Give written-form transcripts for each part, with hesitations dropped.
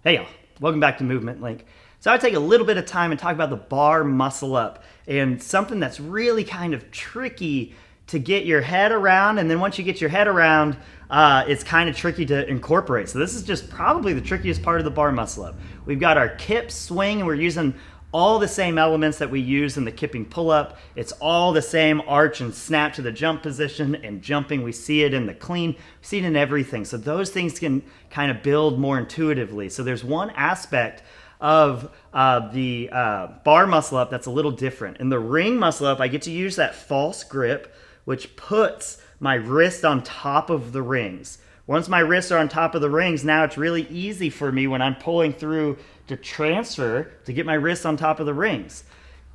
Hey y'all, welcome back to Movement Link. So I take a little bit of time and talk about the bar muscle up and something that's really kind of tricky to get your head around, and then once you get your head around, it's kind of tricky to incorporate. So this is just probably the trickiest part of the bar muscle up. We've got our kip swing, and we're using all the same elements that we use in the kipping pull-up. It's all the same arch and snap to the jump position and jumping. We see it in the clean, we see it in everything. So those things can kind of build more intuitively. So there's one aspect of the bar muscle up that's a little different. In the ring muscle up, I get to use that false grip, which puts my wrist on top of the rings. Once my wrists are on top of the rings, now it's really easy for me when I'm pulling through to transfer to get my wrists on top of the rings.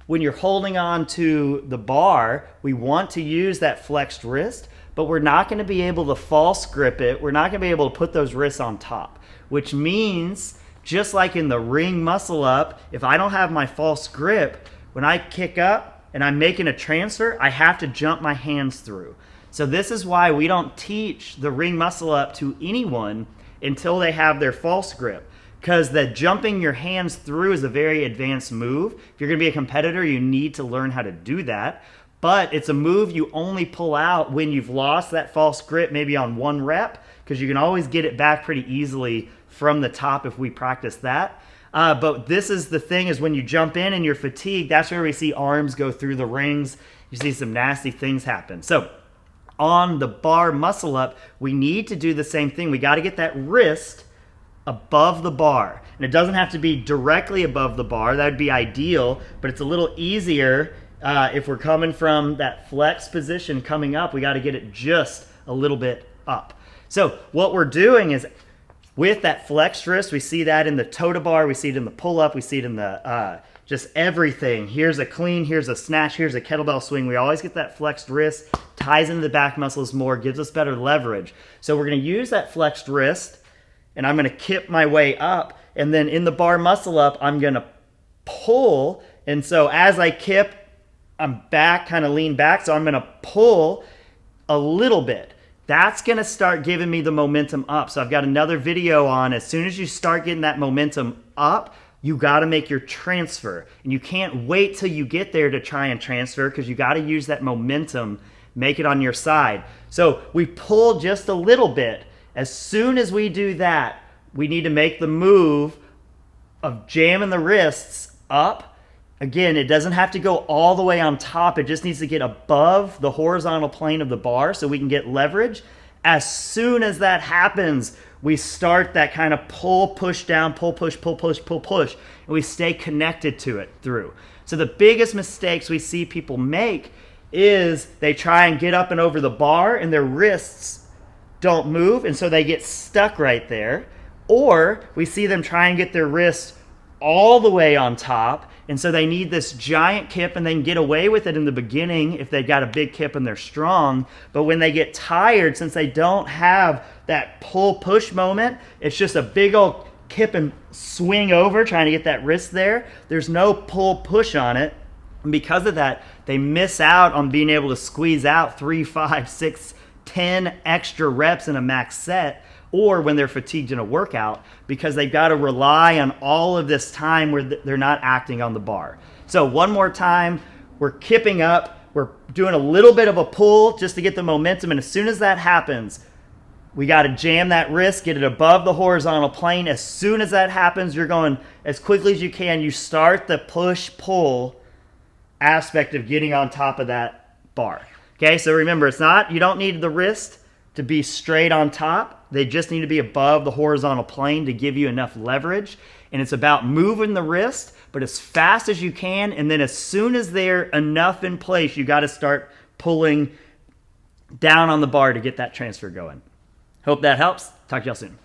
When you're holding on to the bar, we want to use that flexed wrist, but we're not going to be able to false grip it. We're not going to be able to put those wrists on top, which means just like in the ring muscle up, if I don't have my false grip, when I kick up and I'm making a transfer, I have to jump my hands through. So this is why we don't teach the ring muscle up to anyone until they have their false grip, because the jumping your hands through is a very advanced move. If you're going to be a competitor, you need to learn how to do that. But it's a move you only pull out when you've lost that false grip, maybe on one rep, because you can always get it back pretty easily from the top if we practice that. But this is the thing, is when you jump in and you're fatigued, that's where we see arms go through the rings. You see some nasty things happen. So on the bar muscle up, we need to do the same thing. We got to get that wrist above the bar. And it doesn't have to be directly above the bar. That would be ideal, but it's a little easier if we're coming from that flex position coming up. We got to get it just a little bit up. So what we're doing is, with that flexed wrist, we see that in the toe to bar, we see it in the pull up, we see it in the just everything. Here's a clean, here's a snatch, here's a kettlebell swing. We always get that flexed wrist, ties into the back muscles more, gives us better leverage. So we're going to use that flexed wrist, and I'm going to kip my way up, and then in the bar muscle up, I'm going to pull. And so as I kip, I'm back, kind of lean back, so I'm going to pull a little bit. That's going to start giving me the momentum up. So I've got another video on, as soon as you start getting that momentum up, you got to make your transfer. And you can't wait till you get there to try and transfer, because you got to use that momentum, make it on your side. So we pull just a little bit. As soon as we do that, we need to make the move of jamming the wrists up. Again, it doesn't have to go all the way on top. It just needs to get above the horizontal plane of the bar so we can get leverage. As soon as that happens, we start that kind of pull, push down, pull, push, pull, push, pull, push, and we stay connected to it through. So the biggest mistakes we see people make is they try and get up and over the bar and their wrists don't move, and so they get stuck right there. Or we see them try and get their wrists all the way on top, and so they need this giant kip, and they can get away with it in the beginning if they've got a big kip and they're strong. But when they get tired, since they don't have that pull-push moment, it's just a big old kip and swing over trying to get that wrist there. There's no pull-push on it. And because of that, they miss out on being able to squeeze out 3, 5, 6, 10 extra reps in a max set, or when they're fatigued in a workout, because they've got to rely on all of this time where they're not acting on the bar. So one more time, we're kipping up, we're doing a little bit of a pull just to get the momentum, and as soon as that happens, we got to jam that wrist, get it above the horizontal plane. As soon as that happens, you're going as quickly as you can. You start the push-pull aspect of getting on top of that bar. Okay, so remember, you don't need the wrist to be straight on top. They just need to be above the horizontal plane to give you enough leverage. And it's about moving the wrist, but as fast as you can. And then as soon as they're enough in place, you got to start pulling down on the bar to get that transfer going. Hope that helps. Talk to y'all soon.